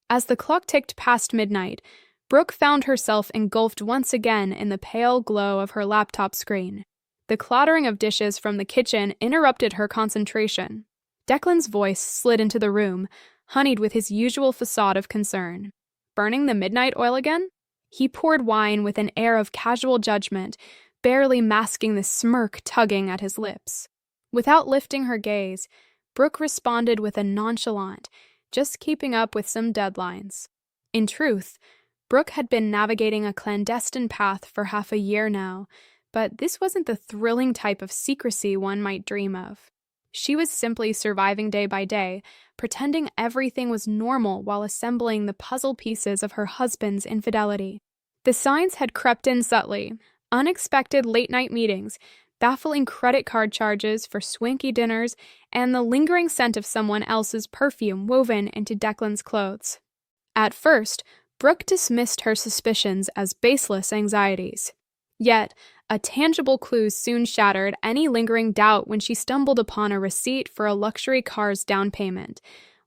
As the clock ticked past midnight, Brooke found herself engulfed once again in the pale glow of her laptop screen. The clattering of dishes from the kitchen interrupted her concentration. Declan's voice slid into the room, honeyed with his usual facade of concern. Burning the midnight oil again? He poured wine with an air of casual judgment, barely masking the smirk tugging at his lips. Without lifting her gaze, Brooke responded with a nonchalant, just keeping up with some deadlines. In truth, Brooke had been navigating a clandestine path for half a year now, but this wasn't the thrilling type of secrecy one might dream of. She was simply surviving day by day, pretending everything was normal while assembling the puzzle pieces of her husband's infidelity. The signs had crept in subtly: unexpected late-night meetings, baffling credit card charges for swanky dinners, and the lingering scent of someone else's perfume woven into Declan's clothes. At first, Brooke dismissed her suspicions as baseless anxieties. Yet, a tangible clue soon shattered any lingering doubt when she stumbled upon a receipt for a luxury car's down payment,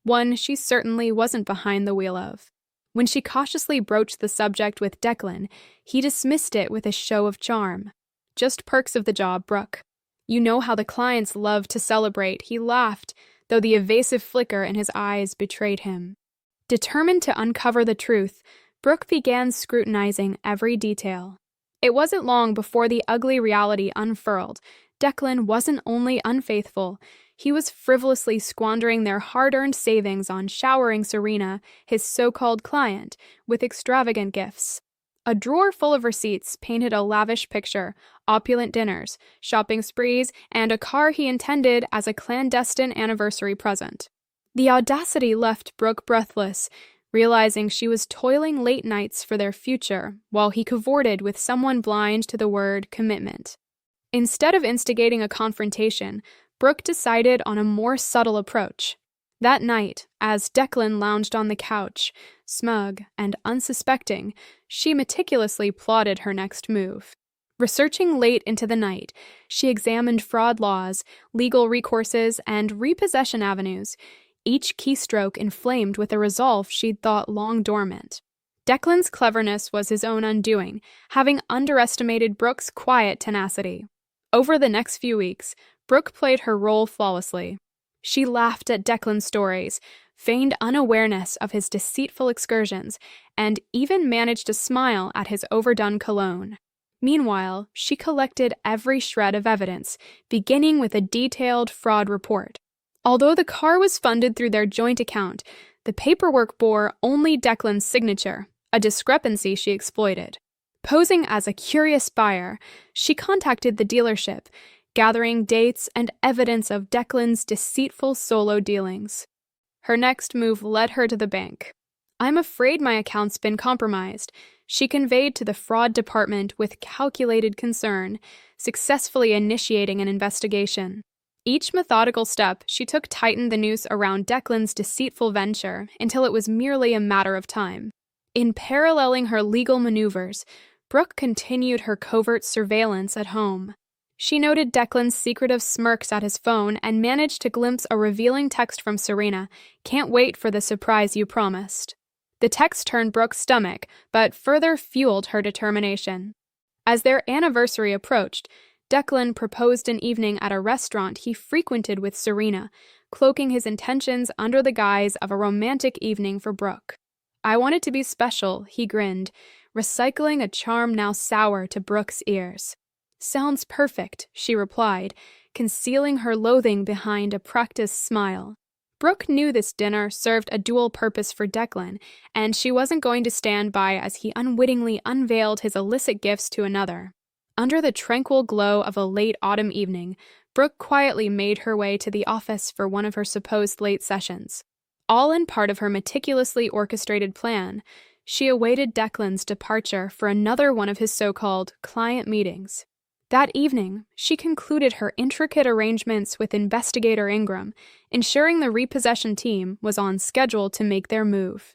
one she certainly wasn't behind the wheel of. When she cautiously broached the subject with Declan, he dismissed it with a show of charm. "Just perks of the job, Brooke. You know how the clients love to celebrate," he laughed, though the evasive flicker in his eyes betrayed him. Determined to uncover the truth, Brooke began scrutinizing every detail. It wasn't long before the ugly reality unfurled. Declan wasn't only unfaithful, he was frivolously squandering their hard-earned savings on showering Serena, his so-called client, with extravagant gifts. A drawer full of receipts painted a lavish picture: opulent dinners, shopping sprees, and a car he intended as a clandestine anniversary present. The audacity left Brooke breathless, realizing she was toiling late nights for their future while he cavorted with someone blind to the word commitment. Instead of instigating a confrontation, Brooke decided on a more subtle approach. That night, as Declan lounged on the couch, smug and unsuspecting, she meticulously plotted her next move. Researching late into the night, she examined fraud laws, legal recourses, and repossession avenues, each keystroke inflamed with a resolve she'd thought long dormant. Declan's cleverness was his own undoing, having underestimated Brooke's quiet tenacity. Over the next few weeks, Brooke played her role flawlessly. She laughed at Declan's stories, feigned unawareness of his deceitful excursions, and even managed to smile at his overdone cologne. Meanwhile, she collected every shred of evidence, beginning with a detailed fraud report. Although the car was funded through their joint account, the paperwork bore only Declan's signature, a discrepancy she exploited. Posing as a curious buyer, she contacted the dealership, gathering dates and evidence of Declan's deceitful solo dealings. Her next move led her to the bank. "I'm afraid my account's been compromised," she conveyed to the fraud department with calculated concern, successfully initiating an investigation. Each methodical step she took tightened the noose around Declan's deceitful venture until it was merely a matter of time. In paralleling her legal maneuvers, Brooke continued her covert surveillance at home. She noted Declan's secretive smirks at his phone and managed to glimpse a revealing text from Serena: "Can't wait for the surprise you promised." The text turned Brooke's stomach, but further fueled her determination. As their anniversary approached, Declan proposed an evening at a restaurant he frequented with Serena, cloaking his intentions under the guise of a romantic evening for Brooke. "I want it to be special," he grinned, recycling a charm now sour to Brooke's ears. "Sounds perfect," she replied, concealing her loathing behind a practiced smile. Brooke knew this dinner served a dual purpose for Declan, and she wasn't going to stand by as he unwittingly unveiled his illicit gifts to another. Under the tranquil glow of a late autumn evening, Brooke quietly made her way to the office for one of her supposed late sessions. All in part of her meticulously orchestrated plan, she awaited Declan's departure for another one of his so-called client meetings. That evening, she concluded her intricate arrangements with investigator Ingram, ensuring the repossession team was on schedule to make their move.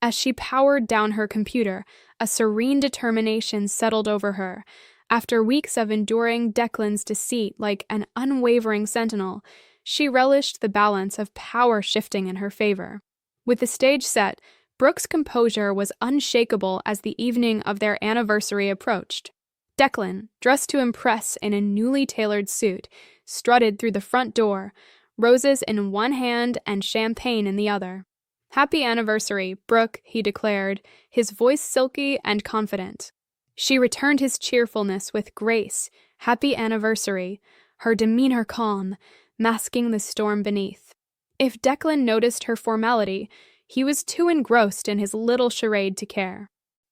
As she powered down her computer, a serene determination settled over her. After weeks of enduring Declan's deceit like an unwavering sentinel, she relished the balance of power shifting in her favor. With the stage set, Brooke's composure was unshakable as the evening of their anniversary approached. Declan, dressed to impress in a newly tailored suit, strutted through the front door, roses in one hand and champagne in the other. "Happy anniversary, Brooke," he declared, his voice silky and confident. She returned his cheerfulness with grace. "Happy anniversary," her demeanor calm, masking the storm beneath. If Declan noticed her formality, he was too engrossed in his little charade to care.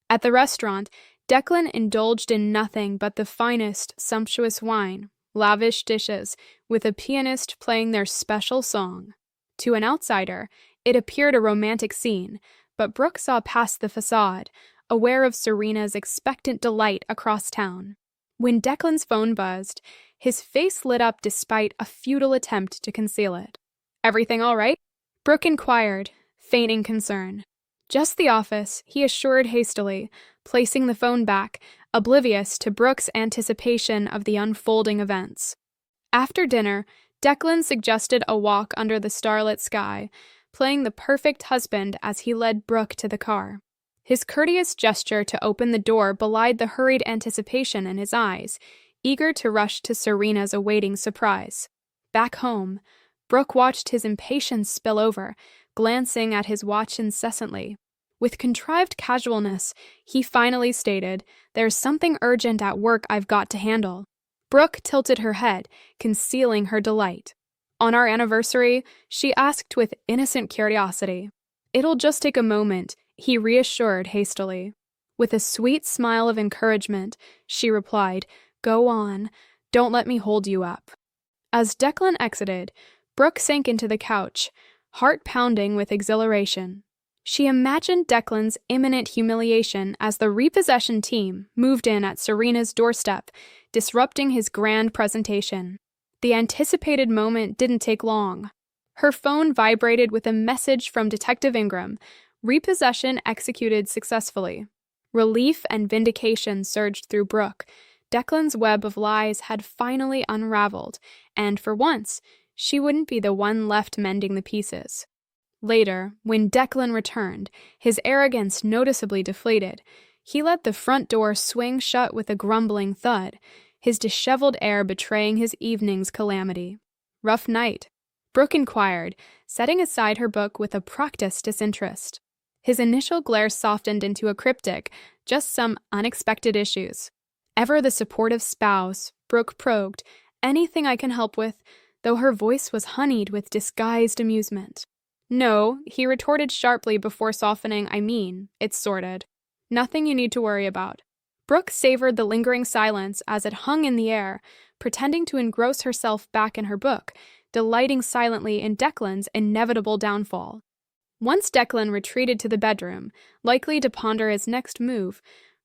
At the restaurant, Declan indulged in nothing but the finest, sumptuous wine, lavish dishes, with a pianist playing their special song. To an outsider, it appeared a romantic scene, but Brooke saw past the facade, aware of Serena's expectant delight across town. When Declan's phone buzzed, his face lit up despite a futile attempt to conceal it. "Everything all right?" Brooke inquired, feigning concern. "Just the office," he assured hastily, placing the phone back, oblivious to Brooke's anticipation of the unfolding events. After dinner, Declan suggested a walk under the starlit sky, playing the perfect husband as he led Brooke to the car. His courteous gesture to open the door belied the hurried anticipation in his eyes, eager to rush to Serena's awaiting surprise. Back home, Brooke watched his impatience spill over, glancing at his watch incessantly. With contrived casualness, he finally stated, "There's something urgent at work I've got to handle." Brooke tilted her head, concealing her delight. "On our anniversary?" she asked with innocent curiosity. "It'll just take a moment," he reassured hastily. With a sweet smile of encouragement, she replied, "Go on. Don't let me hold you up." As Declan exited, Brooke sank into the couch, heart pounding with exhilaration. She imagined Declan's imminent humiliation as the repossession team moved in at Serena's doorstep, disrupting his grand presentation. The anticipated moment didn't take long. Her phone vibrated with a message from Detective Ingram: repossession executed successfully. Relief and vindication surged through Brooke. Declan's web of lies had finally unraveled, and for once, she wouldn't be the one left mending the pieces. Later, when Declan returned, his arrogance noticeably deflated, he let the front door swing shut with a grumbling thud, his disheveled air betraying his evening's calamity. "Rough night?" Brooke inquired, setting aside her book with a practiced disinterest. His initial glare softened into a cryptic, "Just some unexpected issues." Ever the supportive spouse, Brooke probed, "Anything I can help with?" though her voice was honeyed with disguised amusement. "No," he retorted sharply before softening, "it's sorted. Nothing you need to worry about." Brooke savored the lingering silence as it hung in the air, pretending to engross herself back in her book, delighting silently in Declan's inevitable downfall. Once Declan retreated to the bedroom, likely to ponder his next move,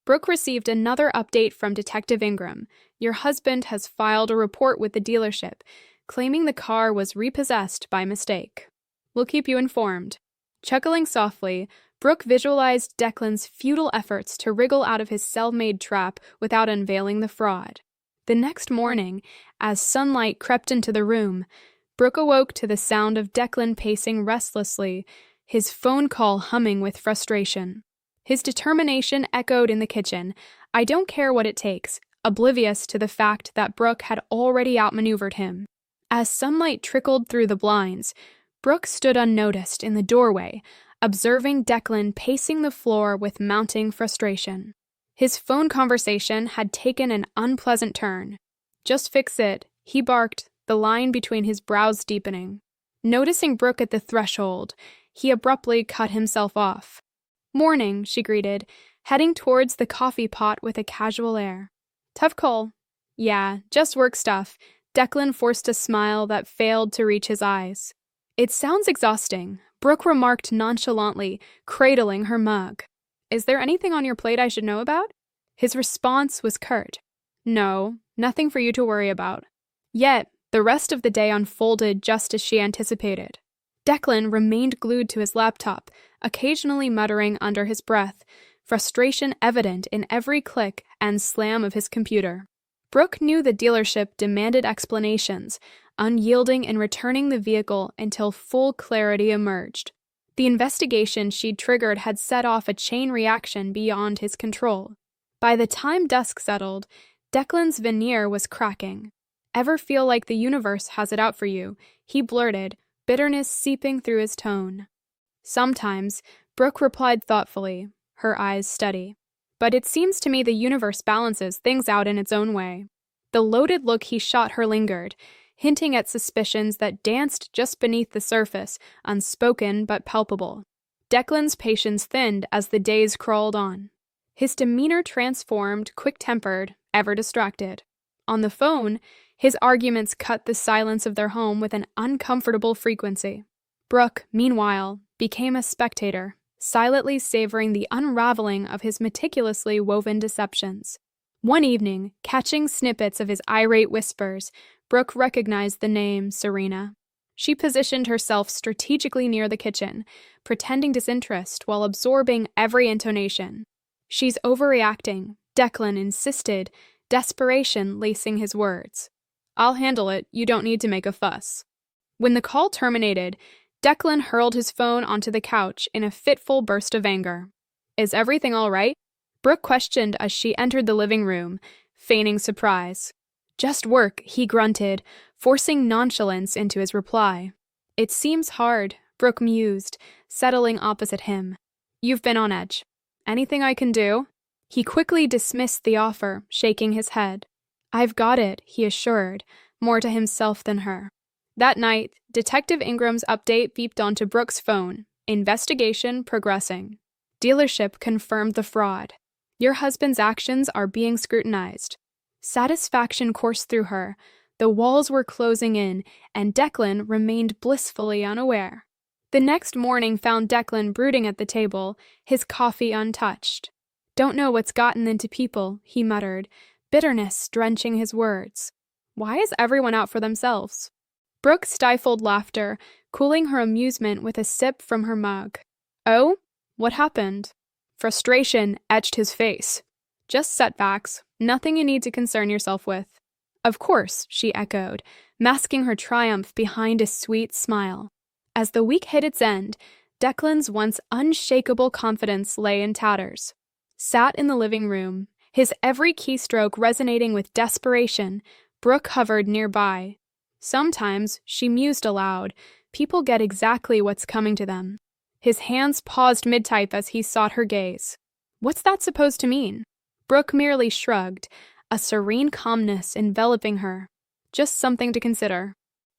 Brooke received another update from Detective Ingram. "Your husband has filed a report with the dealership, claiming the car was repossessed by mistake. We'll keep you informed." Chuckling softly, Brooke visualized Declan's futile efforts to wriggle out of his self-made trap without unveiling the fraud. The next morning, as sunlight crept into the room, Brooke awoke to the sound of Declan pacing restlessly, his phone call humming with frustration. His determination echoed in the kitchen, "I don't care what it takes," oblivious to the fact that Brooke had already outmaneuvered him. As sunlight trickled through the blinds, Brooke stood unnoticed in the doorway, observing Declan pacing the floor with mounting frustration. His phone conversation had taken an unpleasant turn. "Just fix it," he barked, the line between his brows deepening. Noticing Brooke at the threshold, he abruptly cut himself off. "Morning," she greeted, heading towards the coffee pot with a casual air. "Tough call." "Yeah, just work stuff." Declan forced a smile that failed to reach his eyes. "It sounds exhausting," Brooke remarked nonchalantly, cradling her mug. "Is there anything on your plate I should know about?" His response was curt. "No, nothing for you to worry about." Yet, the rest of the day unfolded just as she anticipated. Declan remained glued to his laptop, occasionally muttering under his breath, frustration evident in every click and slam of his computer. Brooke knew the dealership demanded explanations, unyielding in returning the vehicle until full clarity emerged. The investigation she'd triggered had set off a chain reaction beyond his control. By the time dusk settled, Declan's veneer was cracking. "Ever feel like the universe has it out for you?" he blurted, bitterness seeping through his tone. "Sometimes," Brooke replied thoughtfully, her eyes steady. "But it seems to me the universe balances things out in its own way." The loaded look he shot her lingered, hinting at suspicions that danced just beneath the surface, unspoken but palpable. Declan's patience thinned as the days crawled on. His demeanor transformed, quick-tempered, ever distracted. On the phone, his arguments cut the silence of their home with an uncomfortable frequency. Brooke, meanwhile, became a spectator, silently savoring the unraveling of his meticulously woven deceptions. One evening, catching snippets of his irate whispers, Brooke recognized the name Serena. She positioned herself strategically near the kitchen, pretending disinterest while absorbing every intonation. "She's overreacting," Declan insisted, desperation lacing his words. "I'll handle it, you don't need to make a fuss." When the call terminated, Declan hurled his phone onto the couch in a fitful burst of anger. "Is everything all right?" Brooke questioned as she entered the living room, feigning surprise. "Just work," he grunted, forcing nonchalance into his reply. "It seems hard," Brooke mused, settling opposite him. "You've been on edge. Anything I can do?" He quickly dismissed the offer, shaking his head. "I've got it," he assured, more to himself than her. That night, Detective Ingram's update beeped onto Brooke's phone. "Investigation progressing. Dealership confirmed the fraud. Your husband's actions are being scrutinized." Satisfaction coursed through her. The walls were closing in, and Declan remained blissfully unaware. The next morning found Declan brooding at the table, his coffee untouched. "Don't know what's gotten into people," he muttered, bitterness drenching his words. "Why is everyone out for themselves?" Brooke stifled laughter, cooling her amusement with a sip from her mug. "Oh? What happened?" Frustration etched his face. "Just setbacks. Nothing you need to concern yourself with." "Of course," she echoed, masking her triumph behind a sweet smile. As the week hit its end, Declan's once unshakable confidence lay in tatters. Sat in the living room, his every keystroke resonating with desperation, Brooke hovered nearby. Sometimes, she mused aloud, people get exactly what's coming to them. His hands paused mid-type as he sought her gaze. "What's that supposed to mean?" Brooke merely shrugged, a serene calmness enveloping her. "Just something to consider."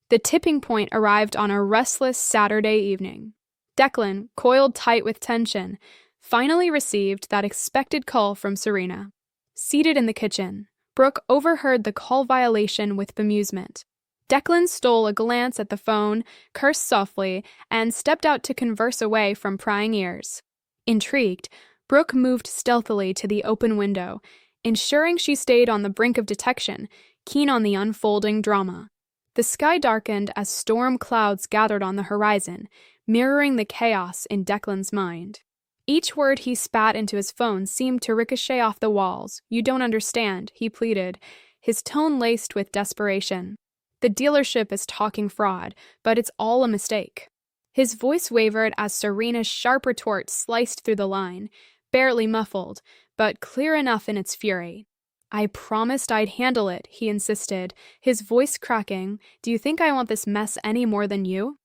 The tipping point arrived on a restless Saturday evening. Declan, coiled tight with tension, finally received that expected call from Serena. Seated in the kitchen, Brooke overheard the call violation with bemusement. Declan stole a glance at the phone, cursed softly, and stepped out to converse away from prying ears. Intrigued, Brooke moved stealthily to the open window, ensuring she stayed on the brink of detection, keen on the unfolding drama. The sky darkened as storm clouds gathered on the horizon, mirroring the chaos in Declan's mind. Each word he spat into his phone seemed to ricochet off the walls. "You don't understand," he pleaded, his tone laced with desperation. "The dealership is talking fraud, but it's all a mistake." His voice wavered as Serena's sharp retort sliced through the line, barely muffled, but clear enough in its fury. "I promised I'd handle it," he insisted, his voice cracking. "Do you think I want this mess any more than you?"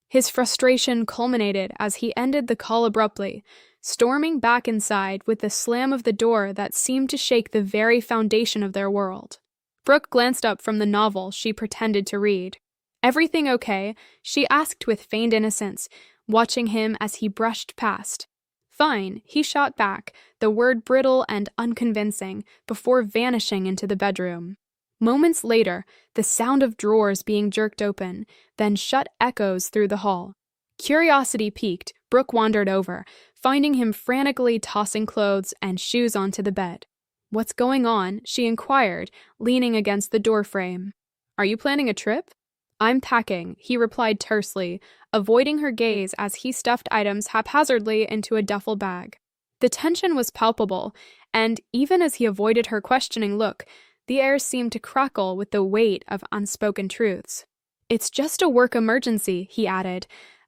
His frustration culminated as he ended the call abruptly, storming back inside with the slam of the door that seemed to shake the very foundation of their world. Brooke glanced up from the novel she pretended to read. "Everything okay?" she asked with feigned innocence, watching him as he brushed past. "Fine," he shot back, the word brittle and unconvincing, before vanishing into the bedroom. Moments later, the sound of drawers being jerked open, then shut echoes through the hall. Curiosity piqued, Brooke wandered over, finding him frantically tossing clothes and shoes onto the bed. "What's going on?" she inquired, leaning against the doorframe. "Are you planning a trip?" "I'm packing," he replied tersely, avoiding her gaze as he stuffed items haphazardly into a duffel bag. The tension was palpable, and even as he avoided her questioning look, the air seemed to crackle with the weight of unspoken truths. "It's just a work emergency," he added,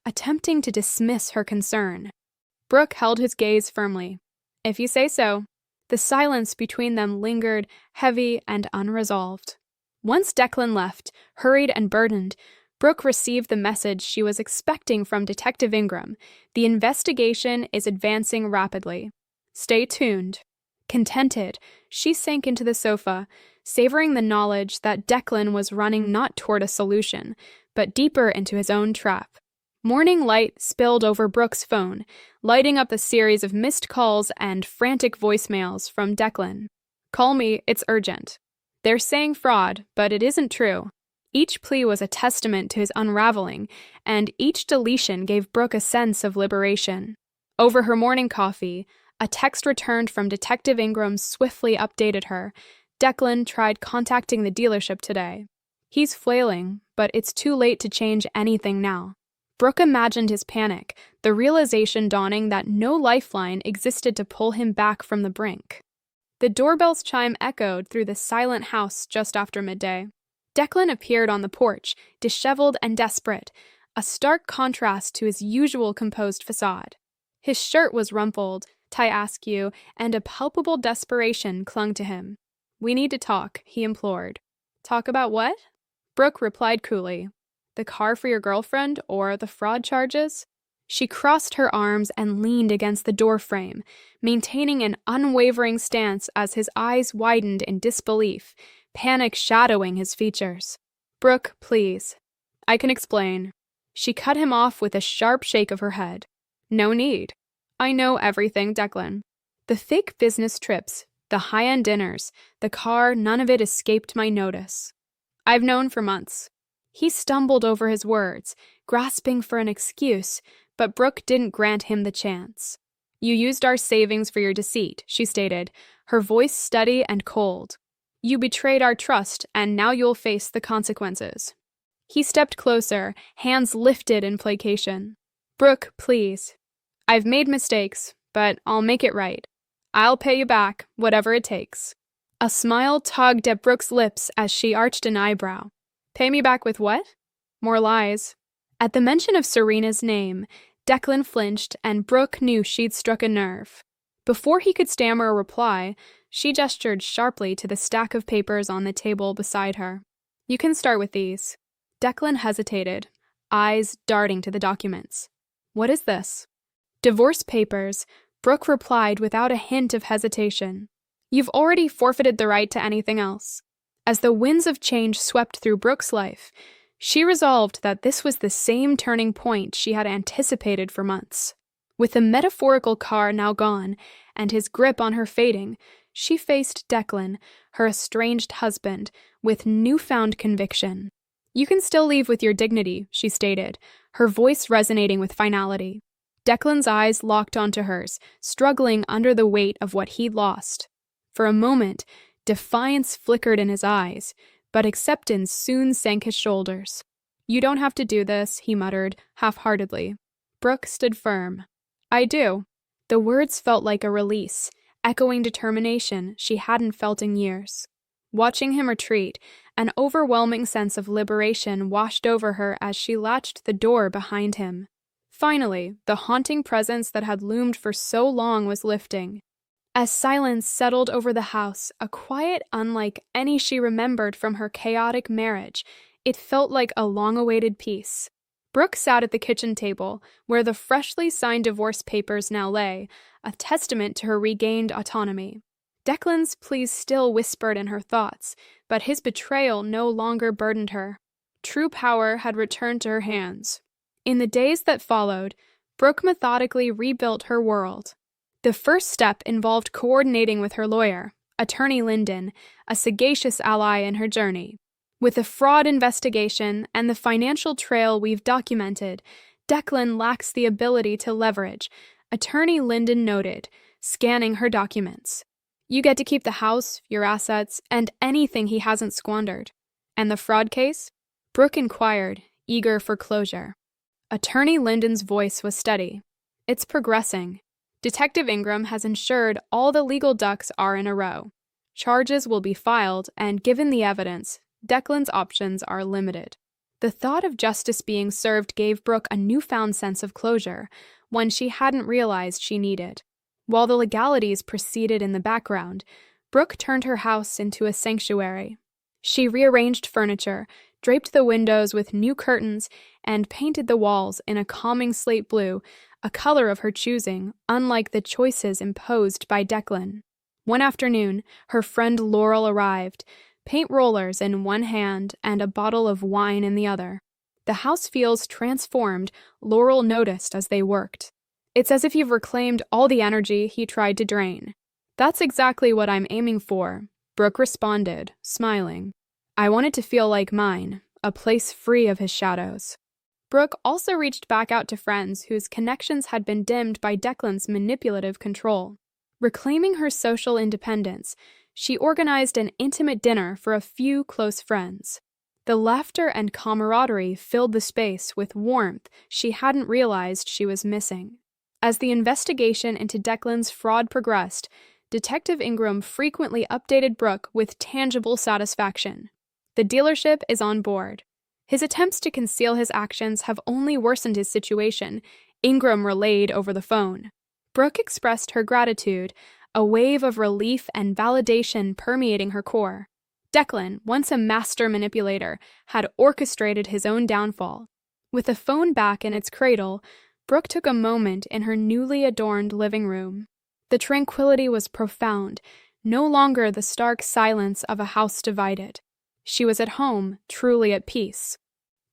attempting to dismiss her concern. Brooke held his gaze firmly. If you say so. The silence between them lingered, heavy and unresolved. Once Declan left, hurried and burdened, Brooke received the message she was expecting from Detective Ingram. The investigation is advancing rapidly. Stay tuned. Contented, she sank into the sofa, savoring the knowledge that Declan was running not toward a solution, but deeper into his own trap. Morning light spilled over Brooke's phone, lighting up a series of missed calls and frantic voicemails from Declan. Call me, it's urgent. They're saying fraud, but it isn't true. Each plea was a testament to his unraveling, and each deletion gave Brooke a sense of liberation. Over her morning coffee, a text returned from Detective Ingram swiftly updated her. Declan tried contacting the dealership today. He's flailing, but it's too late to change anything now. Brooke imagined his panic, the realization dawning that no lifeline existed to pull him back from the brink. The doorbell's chime echoed through the silent house just after midday. Declan appeared on the porch, disheveled and desperate, a stark contrast to his usual composed facade. His shirt was rumpled, tie askew, and a palpable desperation clung to him. We need to talk, he implored. Talk about what? Brooke replied coolly. The car for your girlfriend or the fraud charges? She crossed her arms and leaned against the doorframe, maintaining an unwavering stance as his eyes widened in disbelief, panic shadowing his features. Brooke, please. I can explain. She cut him off with a sharp shake of her head. No need. I know everything, Declan. The fake business trips, the high-end dinners, the car, none of it escaped my notice. I've known for months. He stumbled over his words, grasping for an excuse, but Brooke didn't grant him the chance. You used our savings for your deceit, she stated, her voice steady and cold. You betrayed our trust, and now you'll face the consequences. He stepped closer, hands lifted in placation. Brooke, please. I've made mistakes, but I'll make it right. I'll pay you back, whatever it takes. A smile tugged at Brooke's lips as she arched an eyebrow. Pay me back with what? More lies. At the mention of Serena's name, Declan flinched, and Brooke knew she'd struck a nerve. Before he could stammer a reply, she gestured sharply to the stack of papers on the table beside her. You can start with these. Declan hesitated, eyes darting to the documents. What is this? Divorce papers, Brooke replied without a hint of hesitation. You've already forfeited the right to anything else. As the winds of change swept through Brooke's life, she resolved that this was the same turning point she had anticipated for months. With the metaphorical car now gone, and his grip on her fading, she faced Declan, her estranged husband, with newfound conviction. You can still leave with your dignity, she stated, her voice resonating with finality. Declan's eyes locked onto hers, struggling under the weight of what he'd lost. For a moment, defiance flickered in his eyes, but acceptance soon sank his shoulders. You don't have to do this, he muttered, half-heartedly. Brooke stood firm. I do. The words felt like a release, echoing determination she hadn't felt in years. Watching him retreat, an overwhelming sense of liberation washed over her as she latched the door behind him. Finally, the haunting presence that had loomed for so long was lifting. As silence settled over the house, a quiet unlike any she remembered from her chaotic marriage, it felt like a long-awaited peace. Brooke sat at the kitchen table, where the freshly signed divorce papers now lay, a testament to her regained autonomy. Declan's pleas still whispered in her thoughts, but his betrayal no longer burdened her. True power had returned to her hands. In the days that followed, Brooke methodically rebuilt her world. The first step involved coordinating with her lawyer, Attorney Linden, a sagacious ally in her journey. With the fraud investigation and the financial trail we've documented, Declan lacks the ability to leverage, Attorney Linden noted, scanning her documents. You get to keep the house, your assets, and anything he hasn't squandered. And the fraud case? Brooke inquired, eager for closure. Attorney Linden's voice was steady. It's progressing. Detective Ingram has ensured all the legal ducks are in a row. Charges will be filed, and given the evidence, Declan's options are limited. The thought of justice being served gave Brooke a newfound sense of closure, one she hadn't realized she needed. While the legalities proceeded in the background, Brooke turned her house into a sanctuary. She rearranged furniture, draped the windows with new curtains, and painted the walls in a calming slate blue, a color of her choosing, unlike the choices imposed by Declan. One afternoon, her friend Laurel arrived, paint rollers in one hand and a bottle of wine in the other. The house feels transformed, Laurel noticed as they worked. It's as if you've reclaimed all the energy he tried to drain. That's exactly what I'm aiming for, Brooke responded, smiling. I want it to feel like mine, a place free of his shadows. Brooke also reached back out to friends whose connections had been dimmed by Declan's manipulative control. Reclaiming her social independence, she organized an intimate dinner for a few close friends. The laughter and camaraderie filled the space with warmth she hadn't realized she was missing. As the investigation into Declan's fraud progressed, Detective Ingram frequently updated Brooke with tangible satisfaction. The dealership is on board. His attempts to conceal his actions have only worsened his situation, Ingram relayed over the phone. Brooke expressed her gratitude, a wave of relief and validation permeating her core. Declan, once a master manipulator, had orchestrated his own downfall. With the phone back in its cradle, Brooke took a moment in her newly adorned living room. The tranquility was profound, no longer the stark silence of a house divided. She was at home, truly at peace.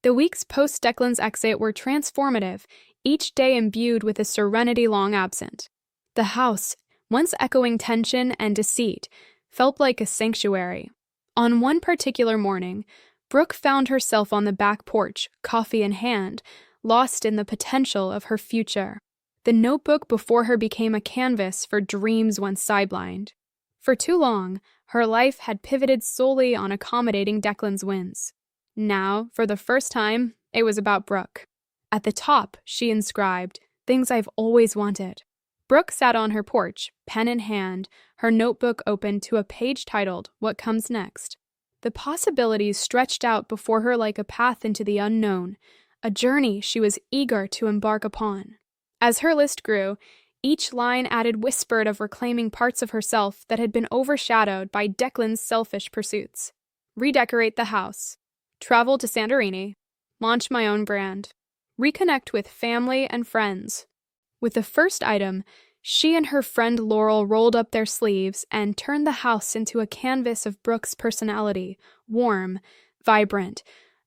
The weeks post Declan's exit were transformative, each day imbued with a serenity long absent. The house, once echoing tension and deceit, felt like a sanctuary. On one particular morning, Brooke found herself on the back porch, coffee in hand, lost in the potential of her future. The notebook before her became a canvas for dreams once sidelined. For too long, her life had pivoted solely on accommodating Declan's wins. Now, for the first time, it was about Brooke. At the top, she inscribed, "Things I've always wanted." Brooke sat on her porch, pen in hand, her notebook open to a page titled, "What Comes Next?" The possibilities stretched out before her like a path into the unknown, a journey she was eager to embark upon. As her list grew, each line added whispered of reclaiming parts of herself that had been overshadowed by Declan's selfish pursuits. Redecorate the house. Travel to Santorini. Launch my own brand. Reconnect with family and friends. With the first item, she and her friend Laurel rolled up their sleeves and turned the house into a canvas of Brooke's personality, warm, vibrant,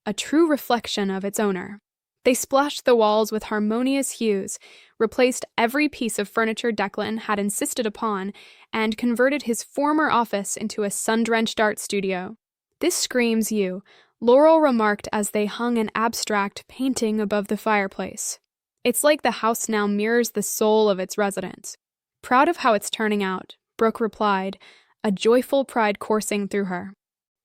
a true reflection of its owner. They splashed the walls with harmonious hues, replaced every piece of furniture Declan had insisted upon, and converted his former office into a sun-drenched art studio. "This screams you," Laurel remarked as they hung an abstract painting above the fireplace. "It's like the house now mirrors the soul of its residents." "Proud of how it's turning out," Brooke replied, a joyful pride coursing through her.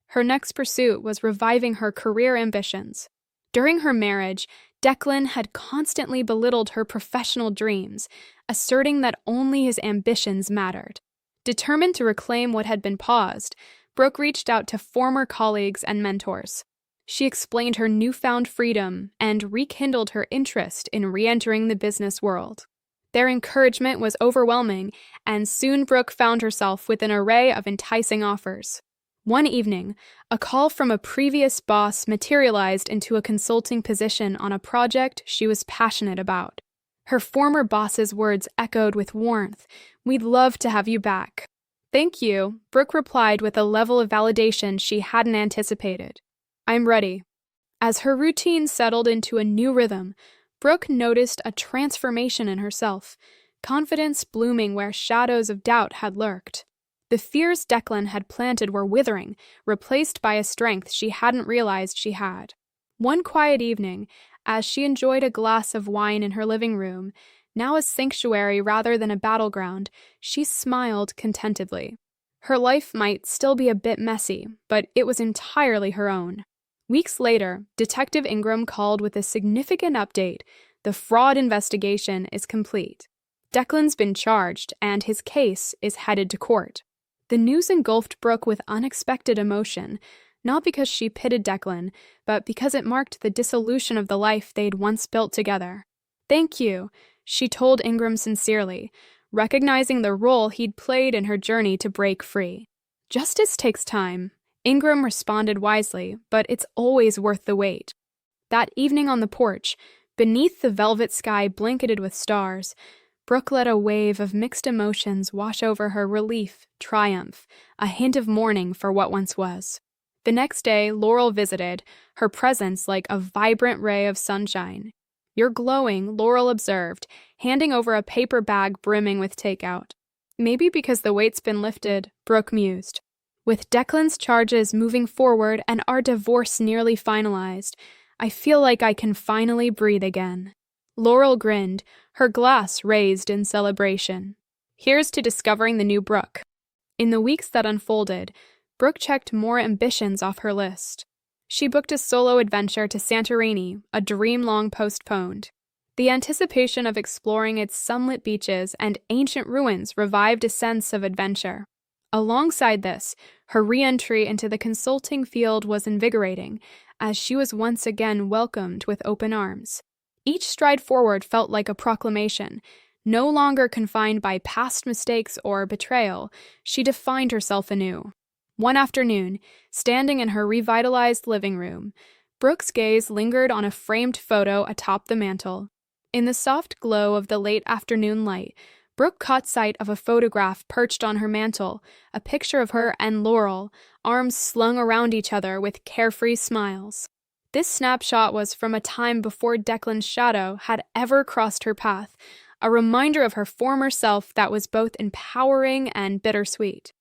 Her next pursuit was reviving her career ambitions. During her marriage, Declan had constantly belittled her professional dreams, asserting that only his ambitions mattered. Determined to reclaim what had been paused, Brooke reached out to former colleagues and mentors. She explained her newfound freedom and rekindled her interest in re-entering the business world. Their encouragement was overwhelming, and soon Brooke found herself with an array of enticing offers. One evening, a call from a previous boss materialized into a consulting position on a project she was passionate about. Her former boss's words echoed with warmth, "We'd love to have you back." "Thank you," Brooke replied with a level of validation she hadn't anticipated. "I'm ready." As her routine settled into a new rhythm, Brooke noticed a transformation in herself, confidence blooming where shadows of doubt had lurked. The fears Declan had planted were withering, replaced by a strength she hadn't realized she had. One quiet evening, as she enjoyed a glass of wine in her living room, now a sanctuary rather than a battleground, she smiled contentedly. Her life might still be a bit messy, but it was entirely her own. Weeks later, Detective Ingram called with a significant update. The fraud investigation is complete. Declan's been charged, and his case is headed to court. The news engulfed Brooke with unexpected emotion. not because she pitied Declan, but because it marked the dissolution of the life they'd once built together. "Thank you," she told Ingram sincerely, recognizing the role he'd played in her journey to break free. "Justice takes time," Ingram responded wisely, "but it's always worth the wait." That evening on the porch, beneath the velvet sky blanketed with stars, Brooke let a wave of mixed emotions wash over her: relief, triumph, a hint of mourning for what once was. The next day, Laurel visited, her presence like a vibrant ray of sunshine. "You're glowing," Laurel observed, handing over a paper bag brimming with takeout. "Maybe because the weight's been lifted," Brooke mused. "With Declan's charges moving forward and our divorce nearly finalized, I feel like I can finally breathe again." Laurel grinned, her glass raised in celebration. Here's to discovering the new Brooke. In the weeks that unfolded, Brooke checked more ambitions off her list. She booked a solo adventure to Santorini, a dream long postponed. The anticipation of exploring its sunlit beaches and ancient ruins revived a sense of adventure. Alongside this, her re-entry into the consulting field was invigorating, as she was once again welcomed with open arms. Each stride forward felt like a proclamation. No longer confined by past mistakes or betrayal, she defined herself anew. One afternoon, standing in her revitalized living room, Brooke's gaze lingered on a framed photo atop the mantel. In the soft glow of the late afternoon light, Brooke caught sight of a photograph perched on her mantel, a picture of her and Laurel, arms slung around each other with carefree smiles. This snapshot was from a time before Declan's shadow had ever crossed her path, a reminder of her former self that was both empowering and bittersweet.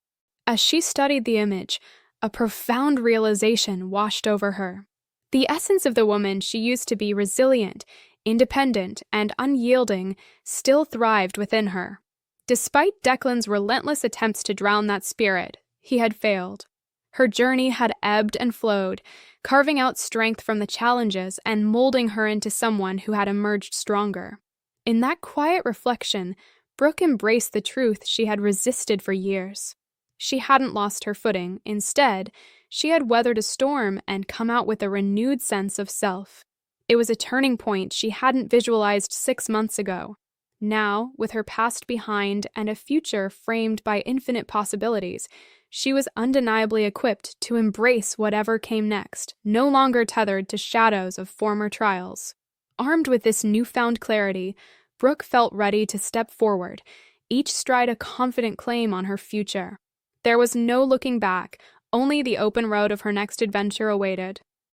As she studied the image, a profound realization washed over her. The essence of the woman she used to be, resilient, independent, and unyielding, still thrived within her. Despite Declan's relentless attempts to drown that spirit, he had failed. Her journey had ebbed and flowed, carving out strength from the challenges and molding her into someone who had emerged stronger. In that quiet reflection, Brooke embraced the truth she had resisted for years. She hadn't lost her footing. Instead, she had weathered a storm and come out with a renewed sense of self. It was a turning point she hadn't visualized 6 months ago. Now, with her past behind and a future framed by infinite possibilities, she was undeniably equipped to embrace whatever came next, no longer tethered to shadows of former trials. Armed with this newfound clarity, Brooke felt ready to step forward, each stride a confident claim on her future. There was no looking back, only the open road of her next adventure awaited.